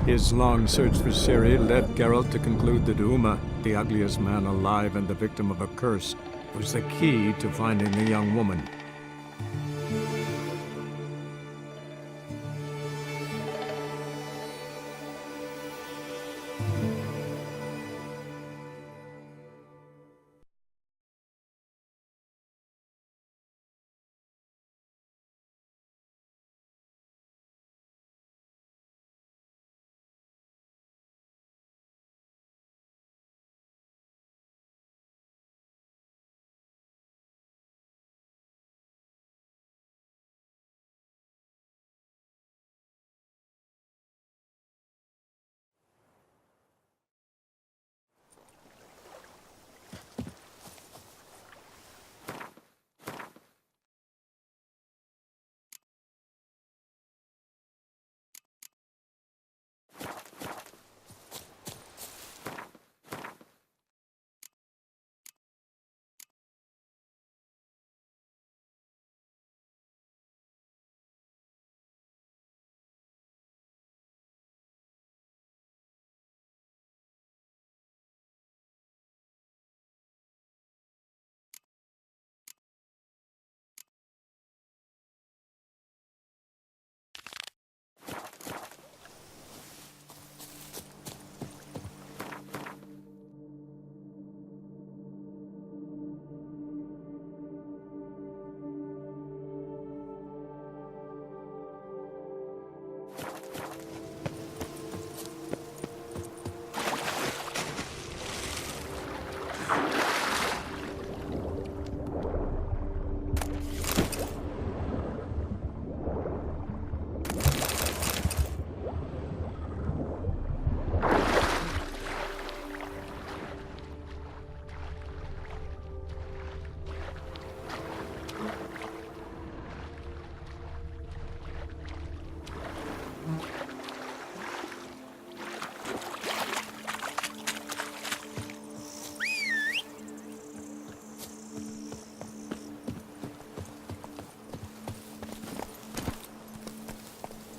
His long search for Ciri led Geralt to conclude that Uma, the ugliest man alive and the victim of a curse, was the key to finding the young woman.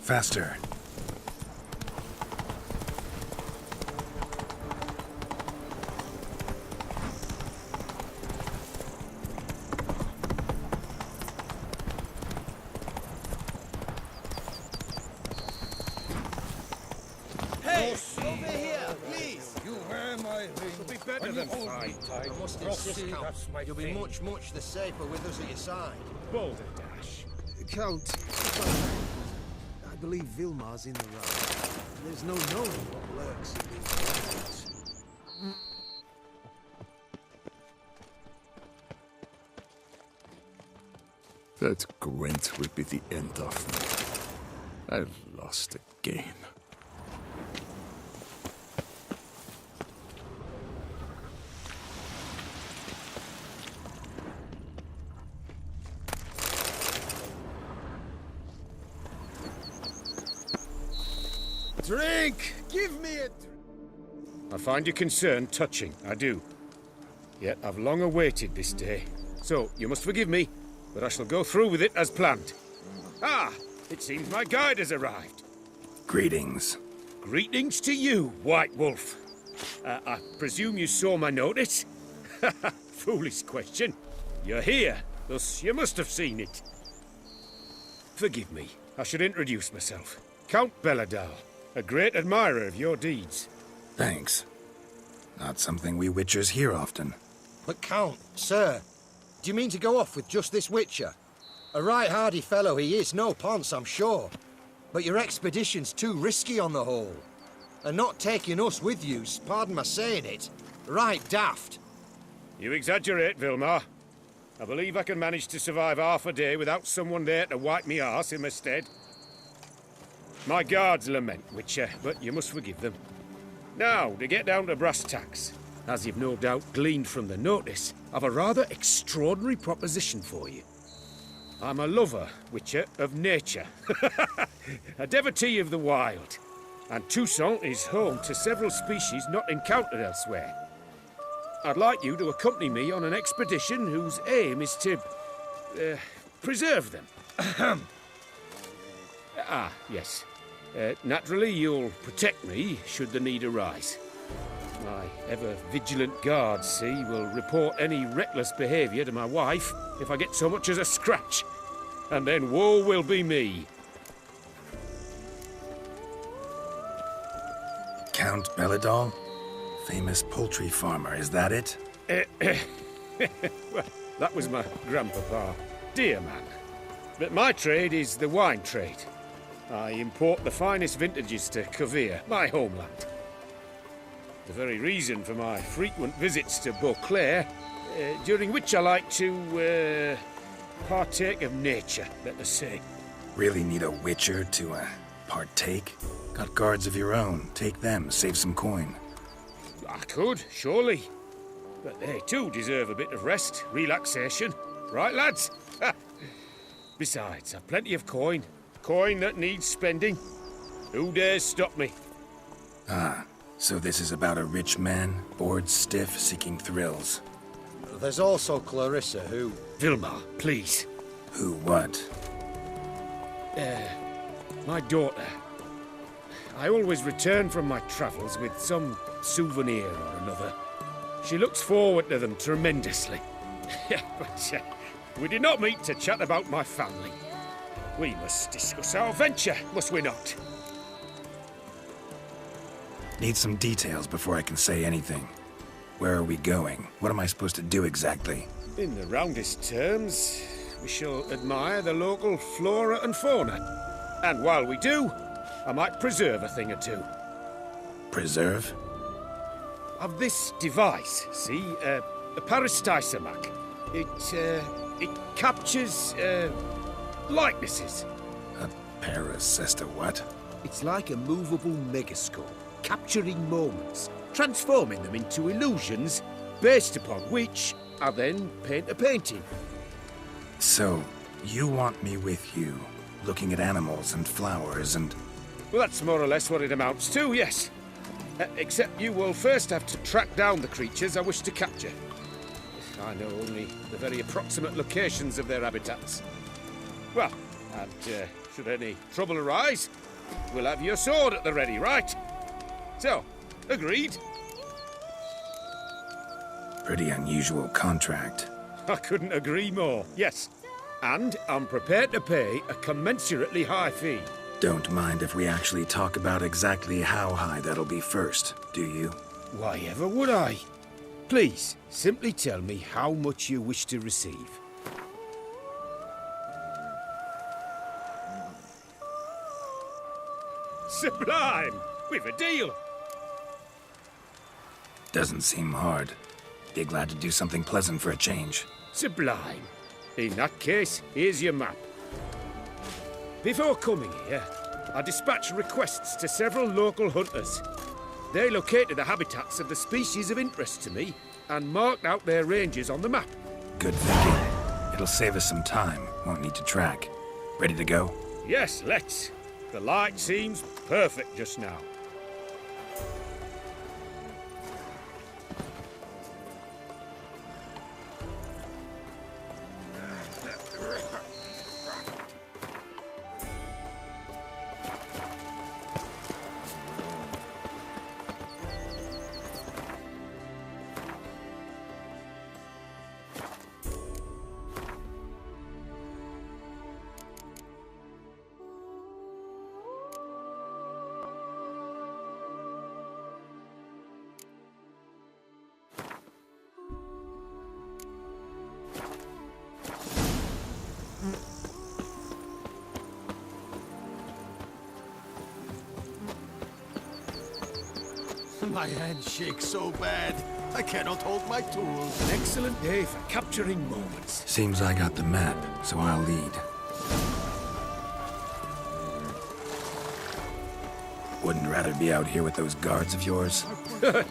Faster. Hey! Over here, please! You wear my ring. It'll be better than fine. I must insist, Count. You'll be much the safer with us at your side. Balderdash. Count, I believe Vilmar's in the right. There's no knowing what lurks in these mountains. That Gwent will be the end of me. I've lost again. Drink! Give me it! I find your concern touching, I do. Yet I've long awaited this day. So, you must forgive me, but I shall go through with it as planned. Ah! It seems my guide has arrived. Greetings. Greetings to you, White Wolf. I presume you saw my notice? Foolish question. You're here, thus you must have seen it. Forgive me, I should introduce myself. Count Belladal, a great admirer of your deeds. Thanks. Not something we Witchers hear often. But Count, sir, do you mean to go off with just this Witcher? A right hardy fellow he is, no ponce, I'm sure. But your expedition's too risky on the whole. And not taking us with you's, pardon my saying it, right daft. You exaggerate, Vilmar. I believe I can manage to survive half a day without someone there to wipe me arse in my stead. My guards lament, Witcher, but you must forgive them. Now, to get down to brass tacks, as you've no doubt gleaned from the notice, I've a rather extraordinary proposition for you. I'm a lover, Witcher, of nature. A devotee of the wild. And Toussaint is home to several species not encountered elsewhere. I'd like you to accompany me on an expedition whose aim is to preserve them. Yes. Naturally, you'll protect me should the need arise. My ever-vigilant guards, see, will report any reckless behaviour to my wife if I get so much as a scratch. And then woe will be me. Count Belladol? Famous poultry farmer, is that it? Well, that was my grandpapa. Dear man. But my trade is the wine trade. I import the finest vintages to Kovir, my homeland. The very reason for my frequent visits to Beauclair, during which I like to, partake of nature, let us say. Really need a witcher to, partake? Got guards of your own. Take them, save some coin. I could, surely. But they too deserve a bit of rest, relaxation. Right, lads? Besides, I've plenty of coin. Coin that needs spending. Who dares stop me? Ah, so this is about a rich man, bored stiff, seeking thrills. There's also Clarissa, who... Vilmar, please. Who what? My daughter. I always return from my travels with some souvenir or another. She looks forward to them tremendously. But we did not meet to chat about my family. We must discuss our venture, must we not? Need some details before I can say anything. Where are we going? What am I supposed to do exactly? In the roundest terms, we shall admire the local flora and fauna. And while we do, I might preserve a thing or two. Preserve? Of this device, see, a Parastysomac. It captures, likenesses. A paracesta what? It's like a movable megascope, capturing moments, transforming them into illusions, Based upon which, I then paint a painting. So, you want me with you, looking at animals and flowers and... Well, that's more or less what it amounts to, yes. Except you will first have to track down the creatures I wish to capture. I know only the very approximate locations of their habitats. Well, and should any trouble arise, we'll have your sword at the ready, right? So, agreed? Pretty unusual contract. I couldn't agree more, yes. And I'm prepared to pay a commensurately high fee. Don't mind if we actually talk about exactly how high that'll be first, do you? Why ever would I? Please, simply tell me how much you wish to receive. Sublime! We've a deal! Doesn't seem hard. Be glad to do something pleasant for a change. Sublime. In that case, here's your map. Before coming here, I dispatched requests to several local hunters. They located the habitats of the species of interest to me and marked out their ranges on the map. Good thinking. It'll save us some time. Won't need to track. Ready to go? Yes, let's. The light seems perfect just now. My hand shakes so bad, I cannot hold my tools. An excellent day for capturing moments. Seems I got the map, so I'll lead. Wouldn't rather be out here with those guards of yours?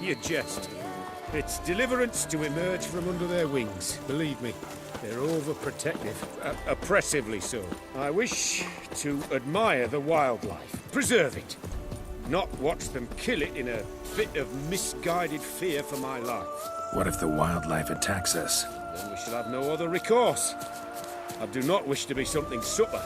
You jest. It's deliverance to emerge from under their wings, believe me. They're overprotective, oppressively so. I wish to admire the wildlife, preserve it, not watch them kill it in a fit of misguided fear for my life. What if the wildlife attacks us? Then we shall have no other recourse. I do not wish to be something subtle.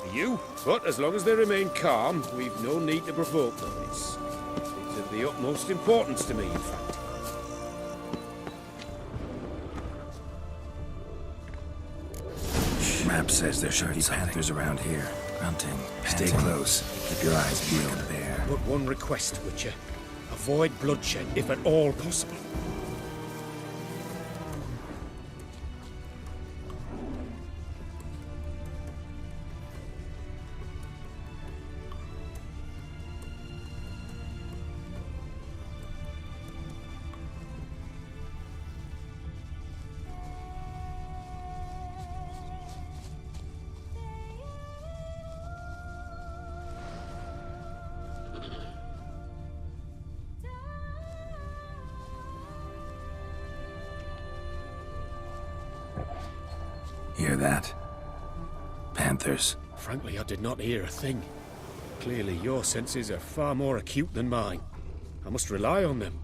for you. But as long as they remain calm, we've no need to provoke them. It's of the utmost importance to me, in fact. Map says there should be panthers around here. Hunting. Stay close. Keep your eyes peeled there. But one request, Witcher. Avoid bloodshed, if at all possible. Hear that? Panthers. Frankly, I did not hear a thing. Clearly, your senses are far more acute than mine. I must rely on them.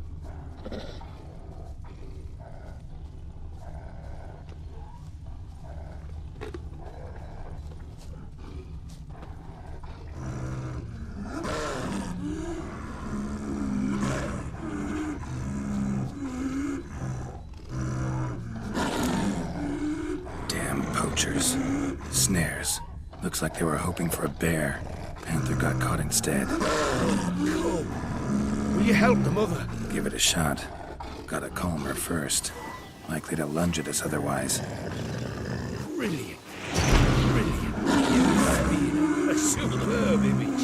Poachers. Snares. Looks like they were hoping for a bear. Panther got caught instead. Will you help the mother? Give it a shot. Gotta calm her first. Likely to lunge at us otherwise. Brilliant. Brilliant. You have been a superb image.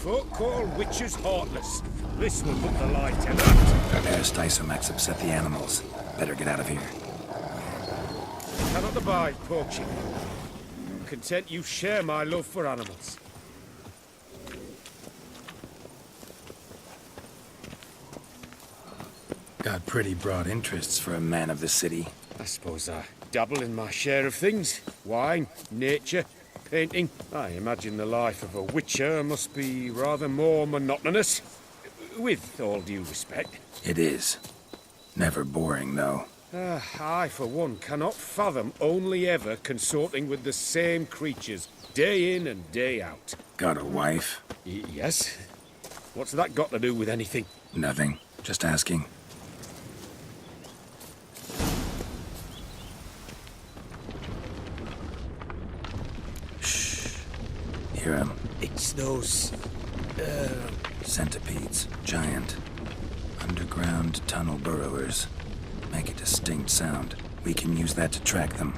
Folk call witches heartless. This will put the light to that. Aristoisomax upset the animals. Better get out of here. I cannot abide poaching. I'm content you share my love for animals. Got pretty broad interests for a man of the city. I suppose I dabble in my share of things. Wine, nature, painting. I imagine the life of a witcher must be rather more monotonous. With all due respect. It is. Never boring, though. I, for one, cannot fathom only ever consorting with the same creatures, day in and day out. Got a wife? Yes? What's that got to do with anything? Nothing. Just asking. Shh. Hear him. It's those... Centipedes. Giant. Underground tunnel burrowers. Make a distinct sound. We can use that to track them.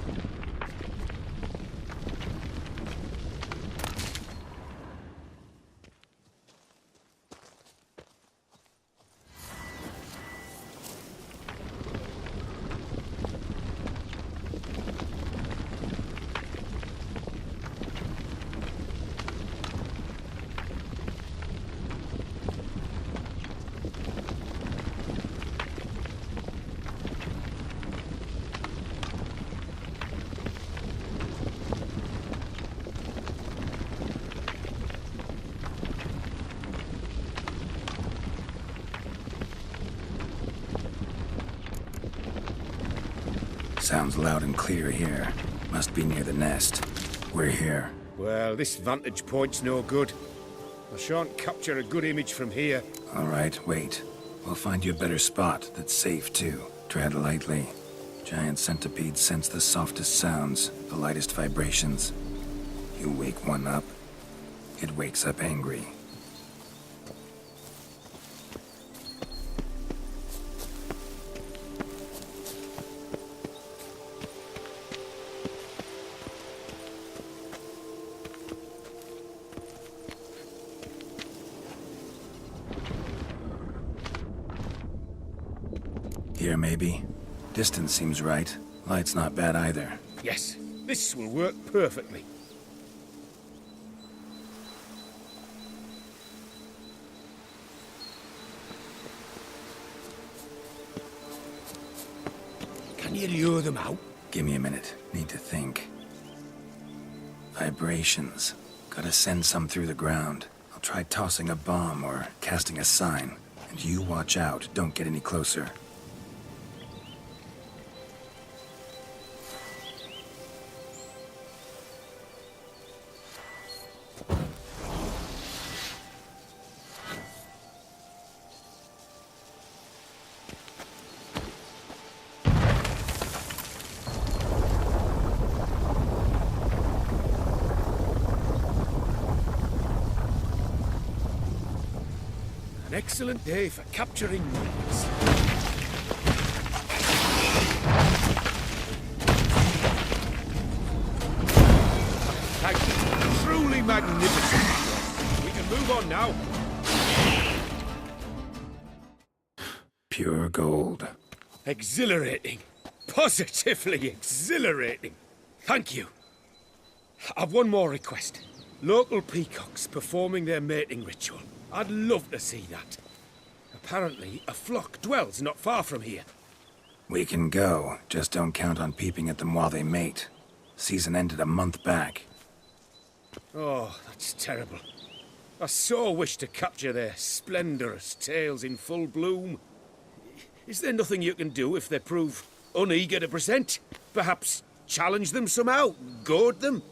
Sounds loud and clear here. Must be near the nest. We're here. Well, this vantage point's no good. I shan't capture a good image from here. All right, wait. We'll find you a better spot that's safe, too. Tread lightly. Giant centipedes sense the softest sounds, the lightest vibrations. You wake one up, it wakes up angry. Here, maybe? Distance seems right. Light's not bad either. Yes, this will work perfectly. Can you lure them out? Give me a minute. Need to think. Vibrations. Gotta send some through the ground. I'll try tossing a bomb or casting a sign. And you watch out. Don't get any closer. An excellent day for capturing mines. Thank you. Truly magnificent. We can move on now. Pure gold. Exhilarating. Positively exhilarating. Thank you. I've one more request. Local peacocks performing their mating ritual. I'd love to see that. Apparently, a flock dwells not far from here. We can go, just don't count on peeping at them while they mate. Season ended a month back. Oh, that's terrible. I so wish to capture their splendorous tails in full bloom. Is there nothing you can do if they prove uneager to present? Perhaps challenge them somehow? Goad them?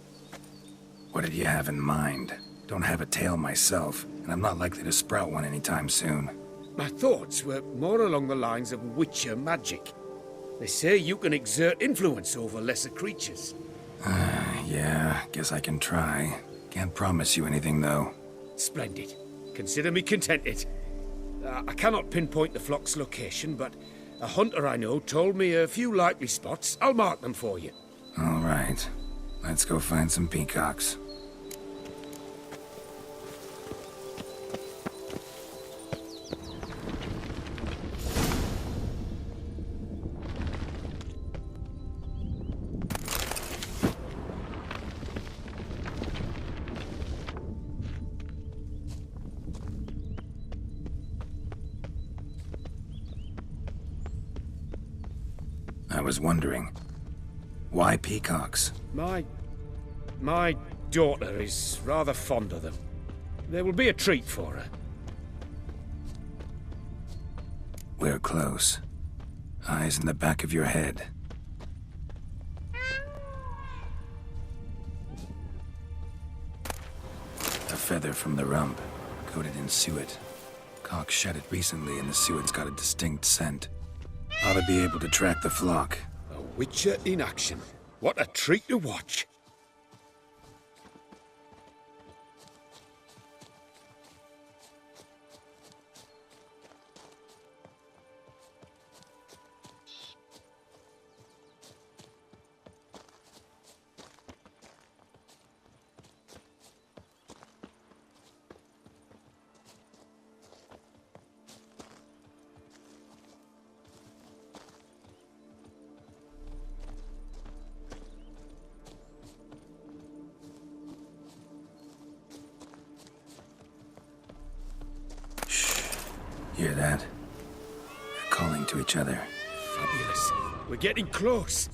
What did you have in mind? Don't have a tail myself, and I'm not likely to sprout one anytime soon. My thoughts were more along the lines of Witcher magic. They say you can exert influence over lesser creatures. Yeah, guess I can try. Can't promise you anything, though. Splendid. Consider me contented. I cannot pinpoint the flock's location, but a hunter I know told me a few likely spots. I'll mark them for you. All right. Let's go find some peacocks. I was wondering, why peacocks? My daughter is rather fond of them. There will be a treat for her. We're close. Eyes in the back of your head. A feather from the rump, coated in suet. Cock shed it recently and the suet's got a distinct scent. Ought to be able to track the flock. A Witcher in action. What a treat to watch. Hear that? They're calling to each other. Fabulous. We're getting close.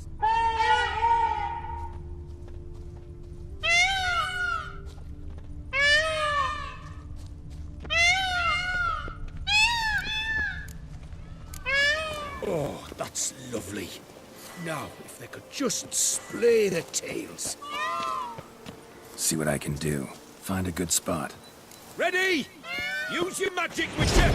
Oh, that's lovely. Now, if they could just splay their tails. See what I can do. Find a good spot. Ready? Use your magic, Witcher!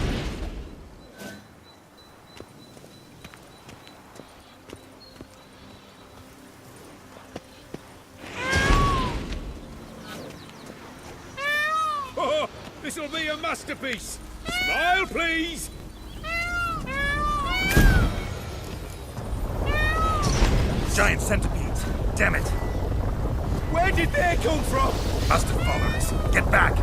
Oh, this'll be a masterpiece! Smile, please! Giant centipedes! Damn it! Where did they come from? Must have followed us. Get back!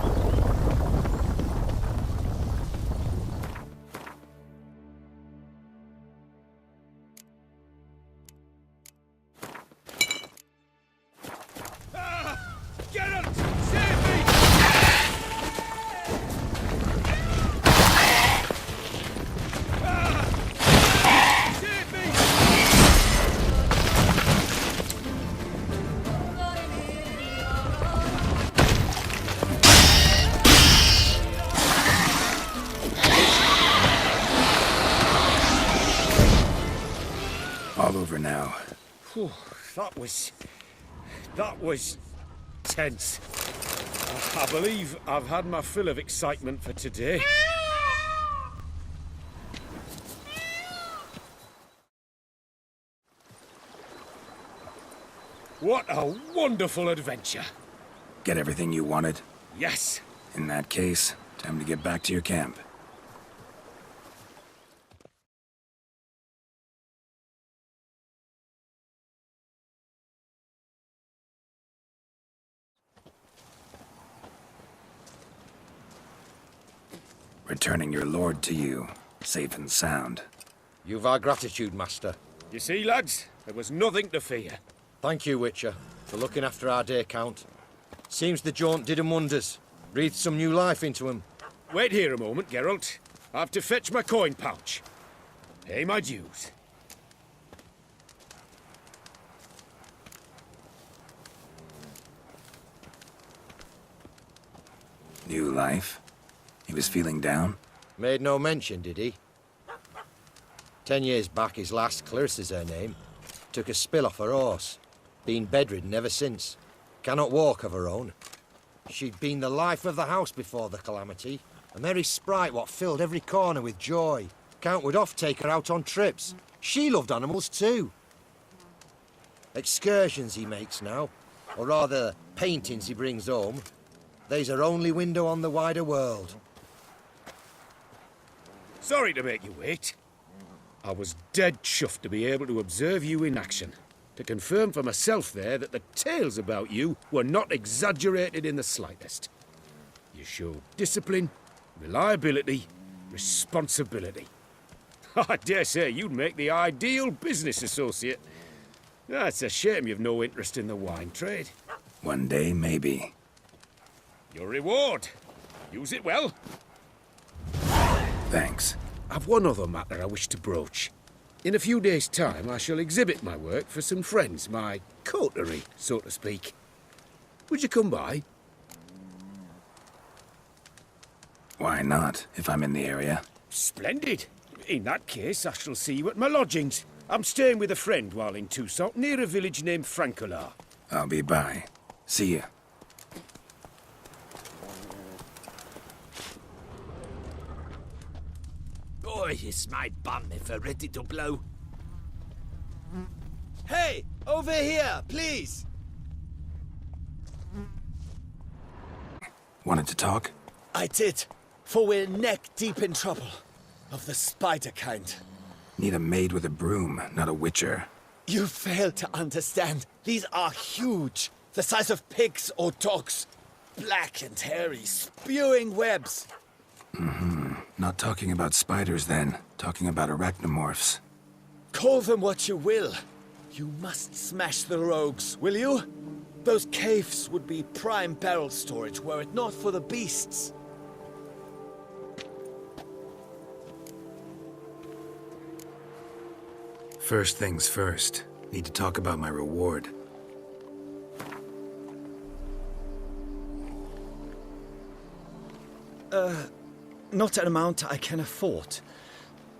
Geralt! Save me! Save me! All over now. Whew, that was tense. I believe I've had my fill of excitement for today. What a wonderful adventure. Get everything you wanted? Yes. In that case, time to get back to your camp. returning your lord to you, safe and sound. You've our gratitude, Master. You see, lads, there was nothing to fear. Thank you, Witcher, for looking after our day count. Seems the jaunt did 'em wonders. Breathed some new life into 'em. Wait here a moment, Geralt. I have to fetch my coin pouch. Pay my dues. New life? He was feeling down? Made no mention, did he? 10 years back, his last, Clarissa's her name, took a spill off her horse. Been bedridden ever since. Cannot walk of her own. She'd been the life of the house before the calamity. A merry sprite what filled every corner with joy. Count would oft take her out on trips. She loved animals too. Excursions he makes now, or rather, paintings he brings home. They's her only window on the wider world. Sorry to make you wait. I was dead chuffed to be able to observe you in action. To confirm for myself there that the tales about you were not exaggerated in the slightest. You showed discipline, reliability, responsibility. I dare say you'd make the ideal business associate. It's a shame you've no interest in the wine trade. One day, maybe. Your reward. Use it well. Thanks. I've one other matter I wish to broach. In a few days' time, I shall exhibit my work for some friends, my coterie, so to speak. Would you come by? Why not, if I'm in the area? Splendid. In that case, I shall see you at my lodgings. I'm staying with a friend while in Toussaint, near a village named Francolar. I'll be by. See ya. Boy, is my bum if we're ready to blow. Hey, over here, please! Wanted to talk? I did, for we're neck deep in trouble. Of the spider kind. Need a maid with a broom, not a witcher. You fail to understand. These are huge. The size of pigs or dogs. Black and hairy, spewing webs. Not talking about spiders then. Talking about arachnomorphs. Call them what you will. You must smash the rogues, will you? Those caves would be prime barrel storage were it not for the beasts. First things first. Need to talk about my reward. Not an amount I can afford.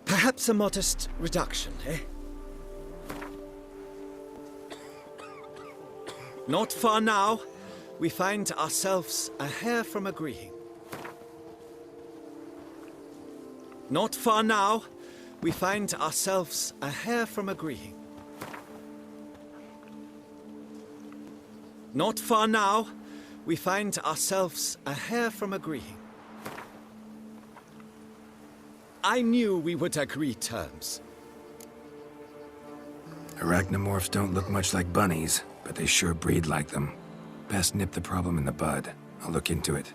Perhaps a modest reduction, eh? Not far now, we find ourselves a hair from agreeing. Not far now, we find ourselves a hair from agreeing. Not far now, we find ourselves a hair from agreeing. I knew we would agree terms. Arachnomorphs don't look much like bunnies, but they sure breed like them. Best nip the problem in the bud. I'll look into it.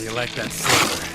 you like that silver?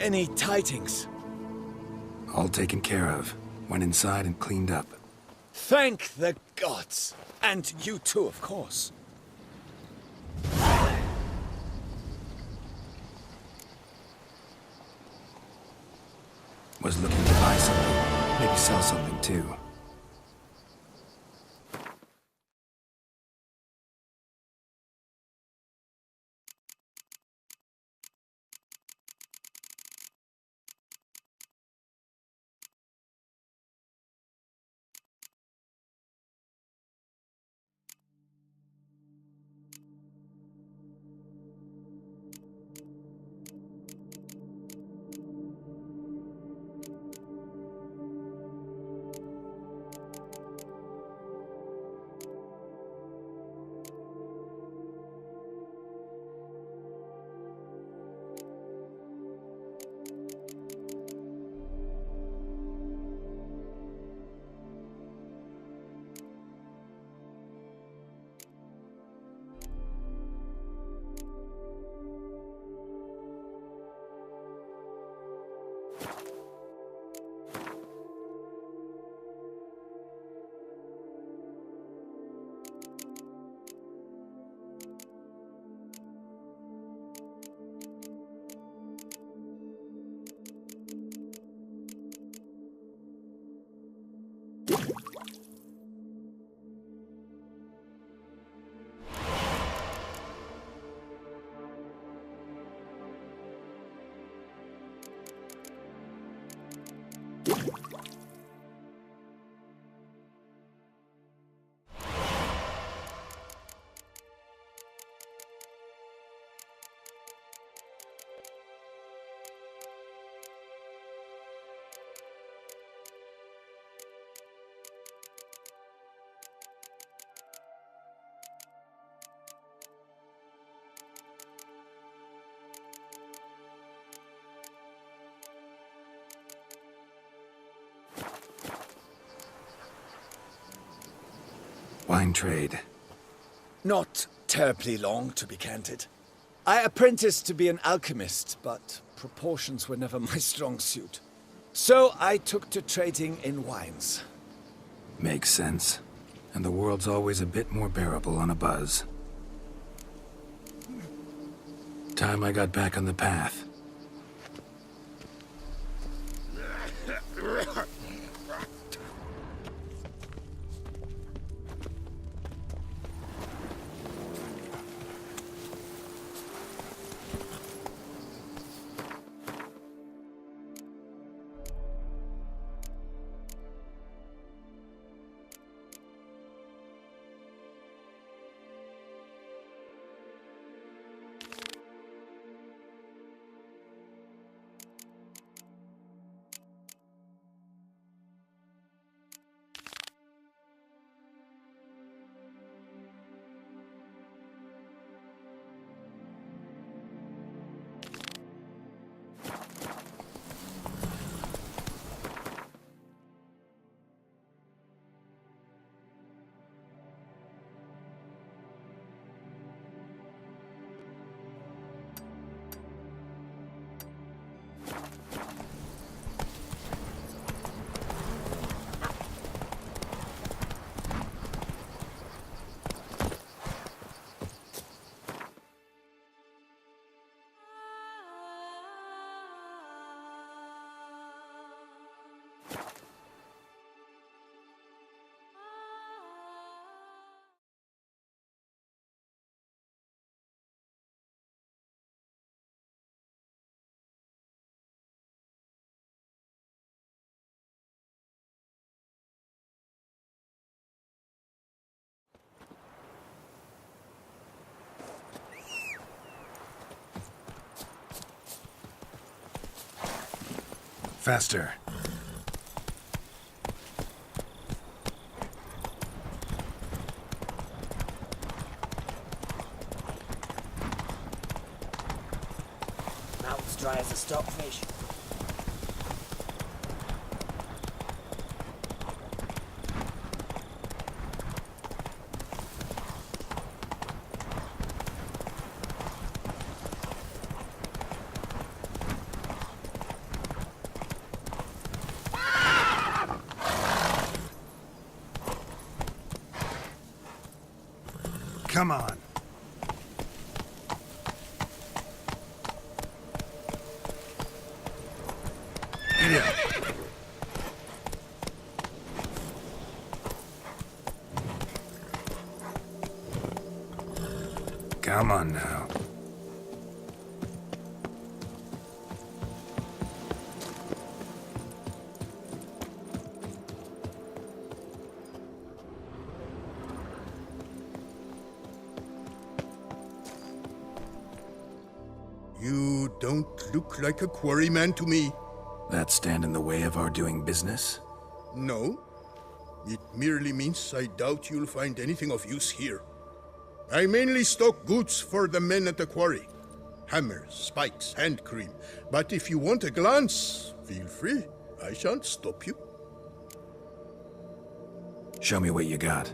Any tidings? All taken care of. Went inside and cleaned up. Thank the gods! And you too, of course. Was looking to buy something. Maybe sell something too. wine trade? Not terribly long, to be candid. I apprenticed to be an alchemist, but proportions were never my strong suit. So I took to trading in wines. Makes sense. And the world's always a bit more bearable on a buzz. Time I got back on the path. Faster. Mouth's dry as a stockfish. Come on. Get up. Come on now. You don't look like a quarryman to me. That stand in the way of our doing business? No. It merely means I doubt you'll find anything of use here. I mainly stock goods for the men at the quarry. Hammers, spikes, hand cream. But if you want a glance, feel free. I shan't stop you. Show me what you got.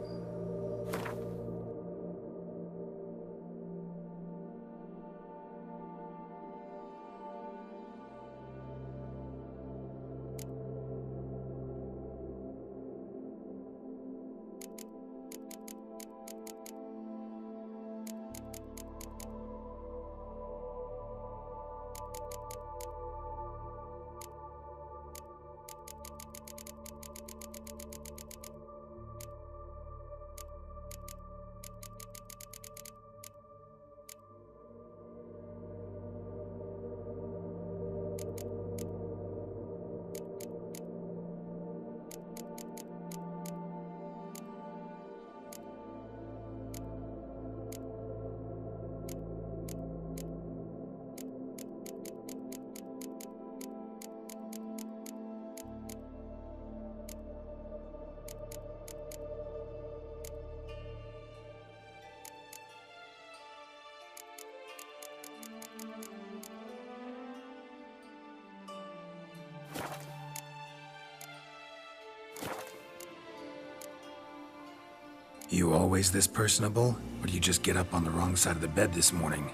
You always this personable? Or do you just get up on the wrong side of the bed this morning?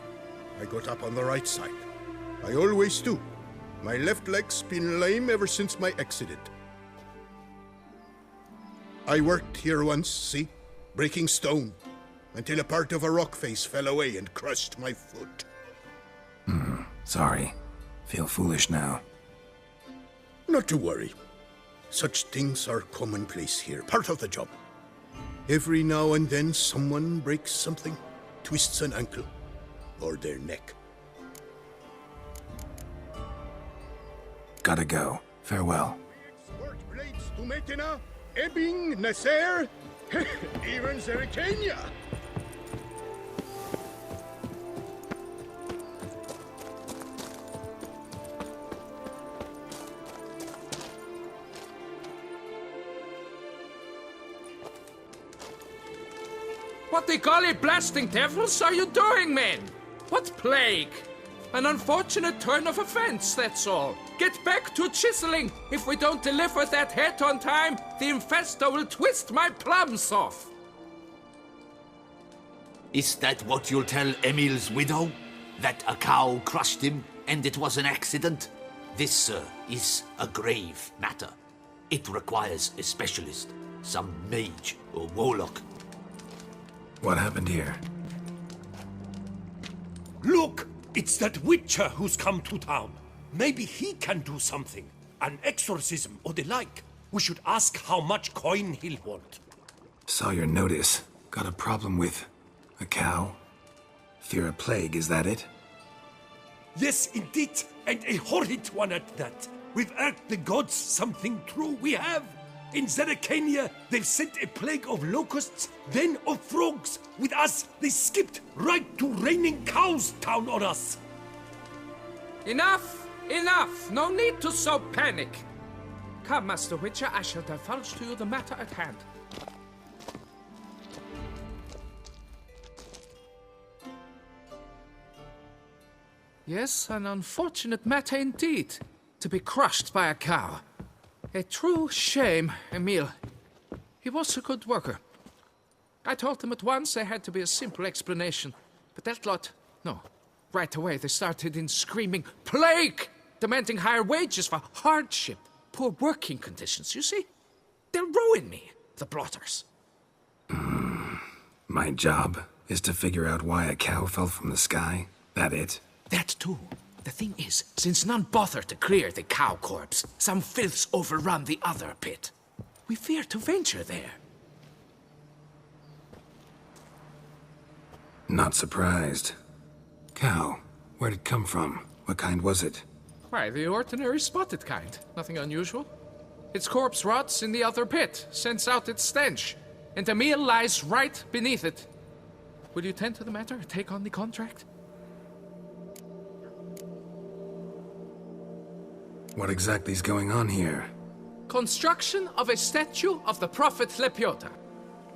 I got up on the right side. I always do. My left leg's been lame ever since my accident. I worked here once, see? Breaking stone. Until a part of a rock face fell away and crushed my foot. Sorry. Feel foolish now. Not to worry. Such things are commonplace here, part of the job. Every now and then someone breaks something, twists an ankle, or their neck. Gotta go. Farewell. Export blades to Metina, Ebbing, Nasser, even Zerikania. What the golly blasting devils are you doing, men? What plague? An unfortunate turn of offense, that's all. Get back to chiseling. If we don't deliver that head on time, the infestor will twist my plums off. Is that what you'll tell Emil's widow? That a cow crushed him and it was an accident? This, sir, is a grave matter. It requires a specialist, some mage or warlock. What happened here? Look! It's that Witcher who's come to town. Maybe he can do something. An exorcism or the like. We should ask how much coin he'll want. Saw your notice. Got a problem with a cow? Fear a plague, is that it? Yes, indeed. And a horrid one at that. We've earned the gods something true, we have. In Zerikania, they've sent a plague of locusts, then of frogs. With us, they skipped right to raining cows down on us. Enough! Enough! No need to so panic. Come, Master Witcher, I shall divulge to you the matter at hand. Yes, an unfortunate matter indeed. To be crushed by a cow. A true shame, Emil. He was a good worker. I told them at once there had to be a simple explanation. But that lot, no. Right away they started in screaming, "Plague!" Demanding higher wages for hardship, poor working conditions, you see? They'll ruin me, the blotters. My job is to figure out why a cow fell from the sky? That it? That too. The thing is, since none bother to clear the cow corpse, some filths overrun the other pit. We fear to venture there. Not surprised. Cow, where'd it come from? What kind was it? Why, the ordinary spotted kind. Nothing unusual. Its corpse rots in the other pit, sends out its stench, and Emil lies right beneath it. Will you tend to the matter, take on the contract? What exactly is going on here? Construction of a statue of the prophet Lepiota.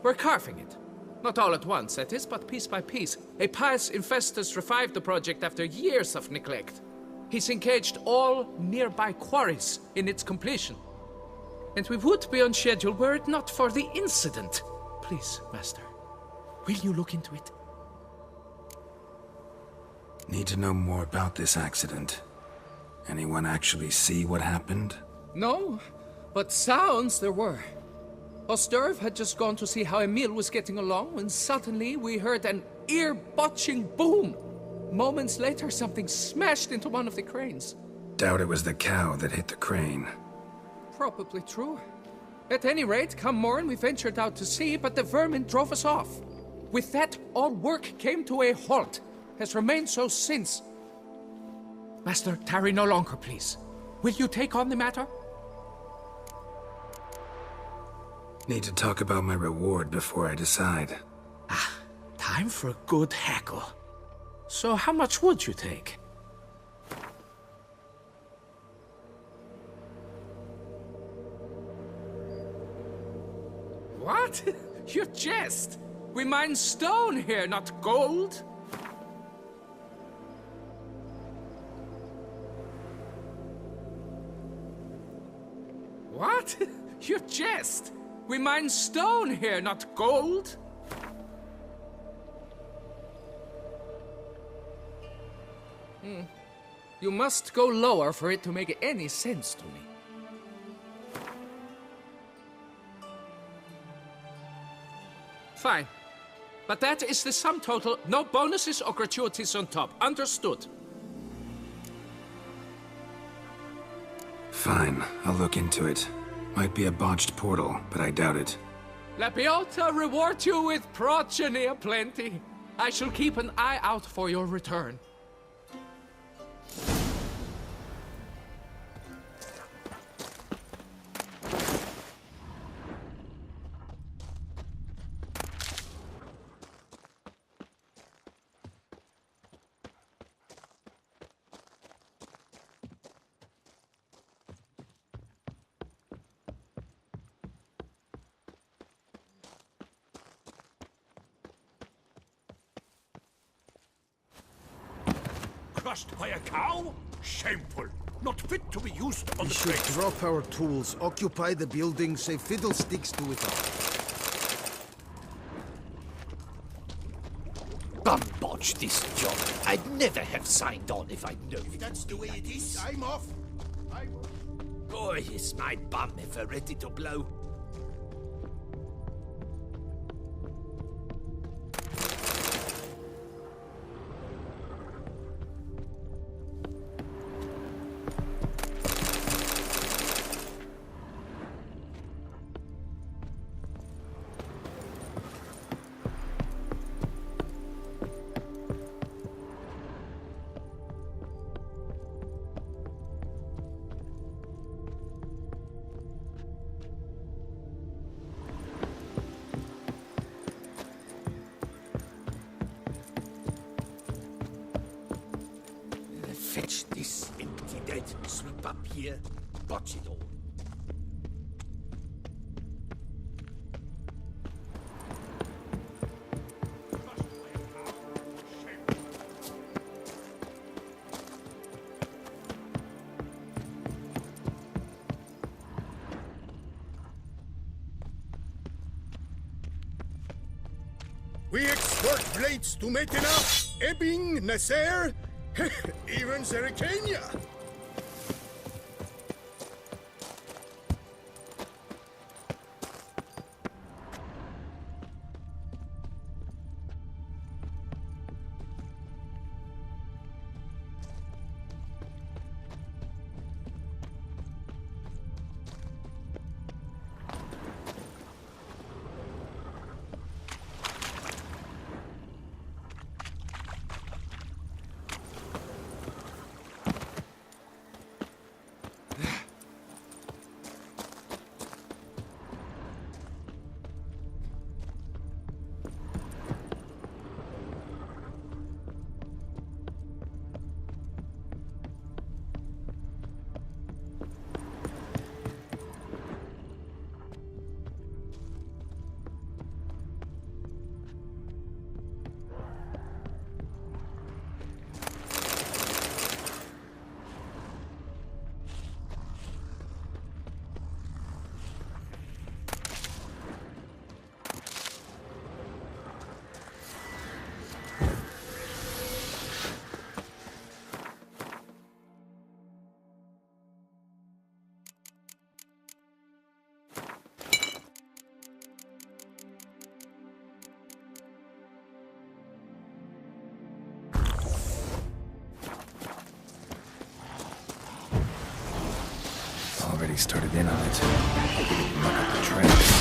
We're carving it. Not all at once, that is, but piece by piece. A pious infestus revived the project after years of neglect. He's engaged all nearby quarries in its completion. And we would be on schedule were it not for the incident. Please, Master, will you look into it? Need to know more about this accident. Anyone actually see what happened? No, but sounds there were. Osterv had just gone to see how Emil was getting along when suddenly we heard an ear-botching boom. Moments later, something smashed into one of the cranes. Doubt it was the cow that hit the crane. Probably true. At any rate, come morn, we ventured out to sea, but the vermin drove us off. With that, all work came to a halt. Has remained so since. Master, tarry no longer, please. Will you take on the matter? Need to talk about my reward before I decide. Time for a good hackle. So how much would you take? What? You jest! We mine stone here, not gold! What? You jest! We mine stone here, not gold! You must go lower for it to make any sense to me. Fine. But that is the sum total. No bonuses or gratuities on top. Understood? Fine, I'll look into it. Might be a botched portal, but I doubt it. Lepiota reward you with progeny aplenty. I shall keep an eye out for your return. Crushed by a cow? Shameful. Not fit to be used on We the should train. drop our tools, occupy the building, say fiddlesticks to it all. Bum botch this job. I'd never have signed on if I'd known. If that's the way it is, I'm off. Boy, is my bum ever ready to blow. Fetch this empty dead, sweep up here, botch it all. We export blades to Metena, Ebbing, Nasser, even Zerikania. Already started in on it. Look at the tracks.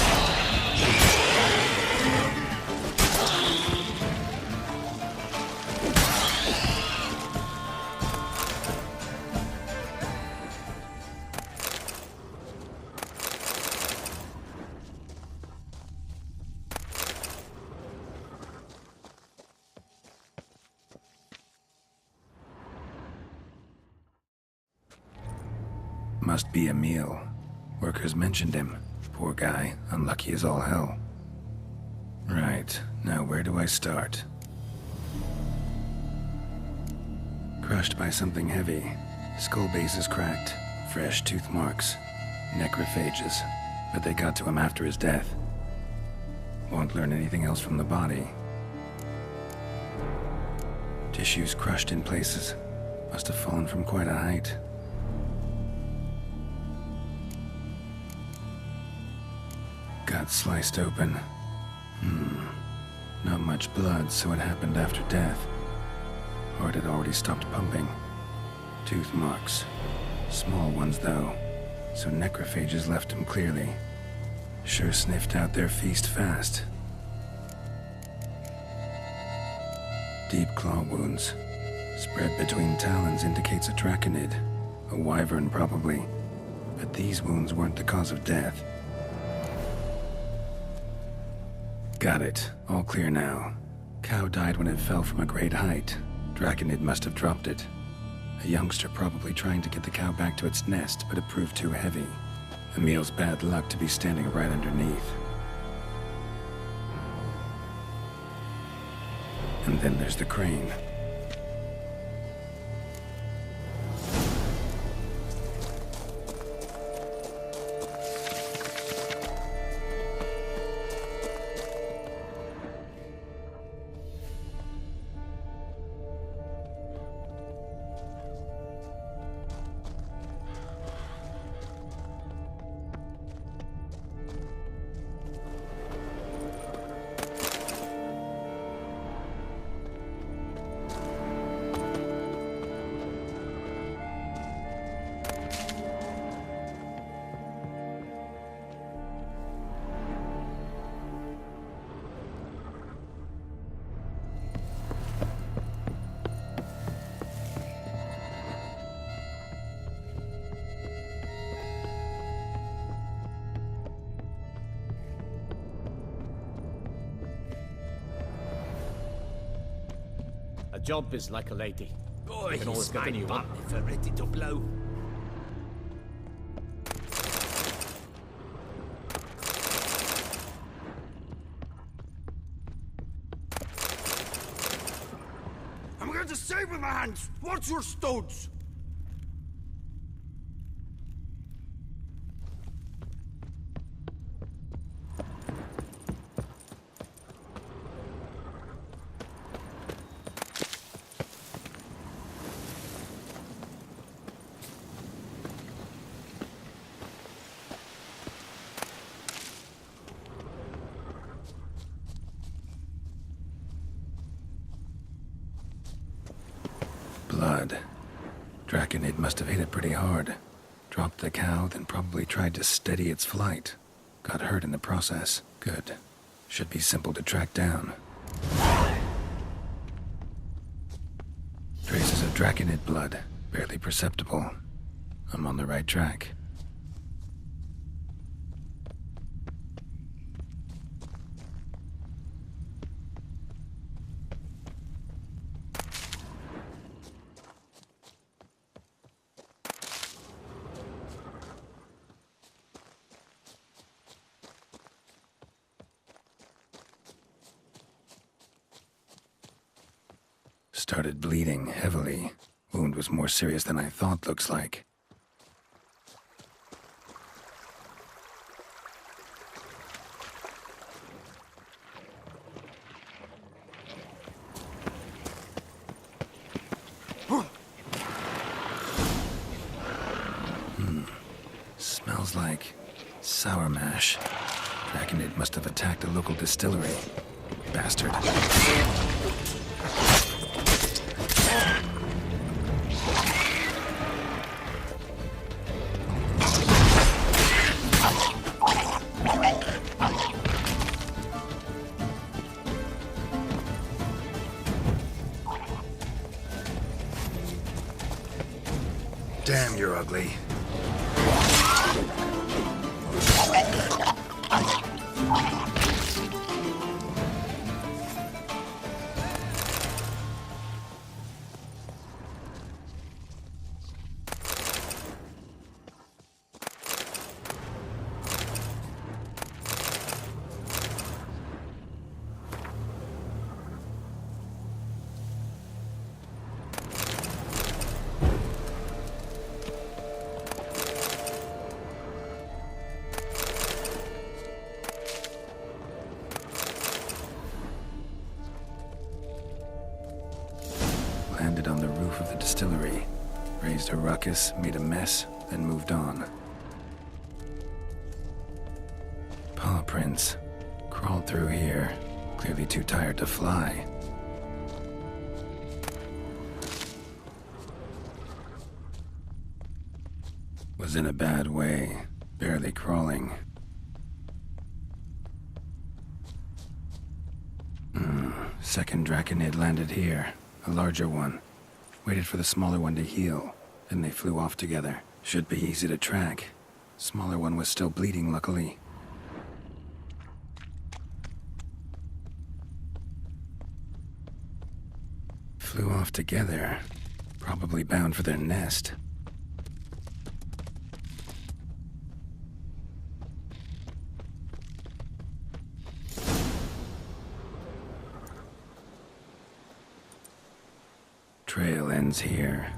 Must be Emil. Workers mentioned him. Poor guy, unlucky as all hell. Right, now where do I start? Crushed by something heavy. Skull base is cracked. Fresh tooth marks. Necrophages. But they got to him after his death. Won't learn anything else from the body. Tissues crushed in places. Must have fallen from quite a height. Got sliced open. Not much blood, so it happened after death. Or it had already stopped pumping. Tooth marks. Small ones, though, so necrophages left him clearly. Sure sniffed out their feast fast. Deep claw wounds. Spread between talons indicates a draconid. A wyvern, probably. But these wounds weren't the cause of death. Got it. All clear now. Cow died when it fell from a great height. Draconid must have dropped it. A youngster probably trying to get the cow back to its nest, but it proved too heavy. Emil's bad luck to be standing right underneath. And then there's the crane. A job is like a lady. Oh, You can always get a new one. If we're ready to blow. I'm going to save with my hands. What's your stones? Blood. Draconid must have hit it pretty hard. Dropped the cow, then probably tried to steady its flight. Got hurt in the process. Good. Should be simple to track down. Traces of Draconid blood. Barely perceptible. I'm on the right track. Started bleeding heavily. Wound was more serious than I thought, looks like. Smells like sour mash. Draconid must have attacked a local distillery. Bastard. Damn, you're ugly. Caused a ruckus, made a mess, then moved on. Paw prints. Crawled through here. Clearly too tired to fly. Was in a bad way. Barely crawling. Second Draconid landed here. A larger one. Waited for the smaller one to heal. Then they flew off together. Should be easy to track. Smaller one was still bleeding, luckily. Flew off together. Probably bound for their nest. Trail ends here.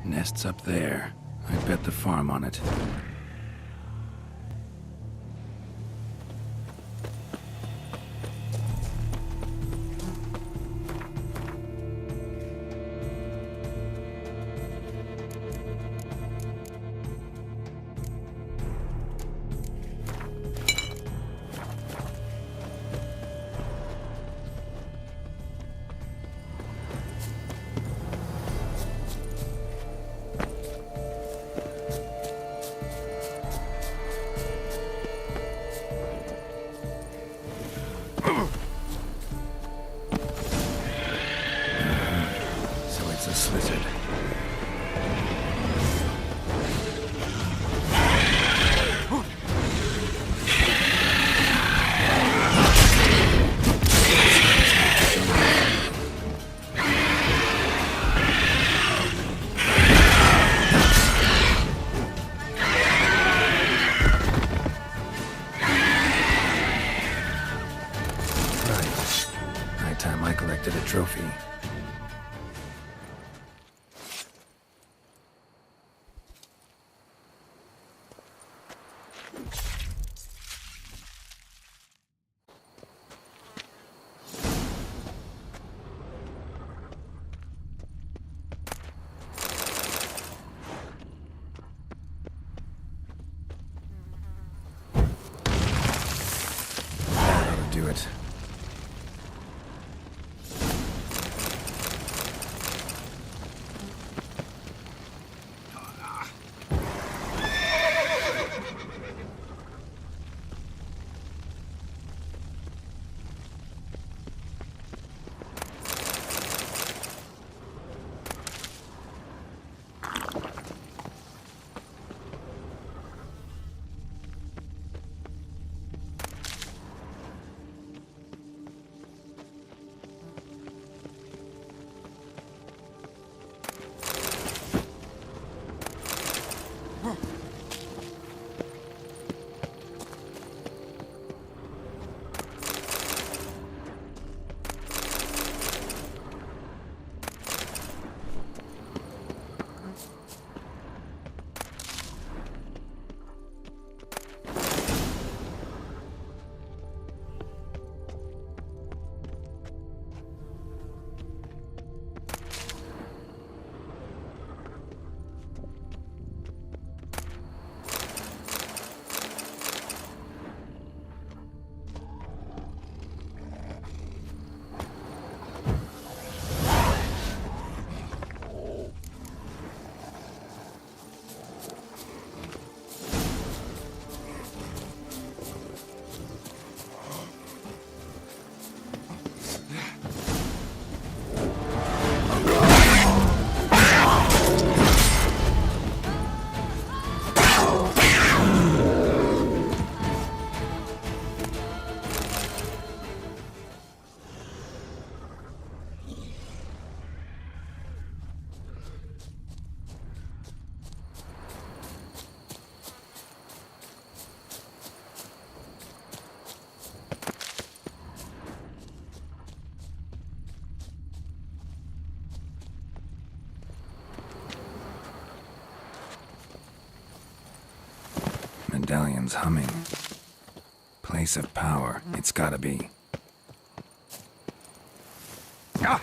Nest's up there. I bet the farm on it. So it's a slizzard. Time I collected a trophy. That ought to do it. Medallion's humming. Place of power. It's gotta be. Ah!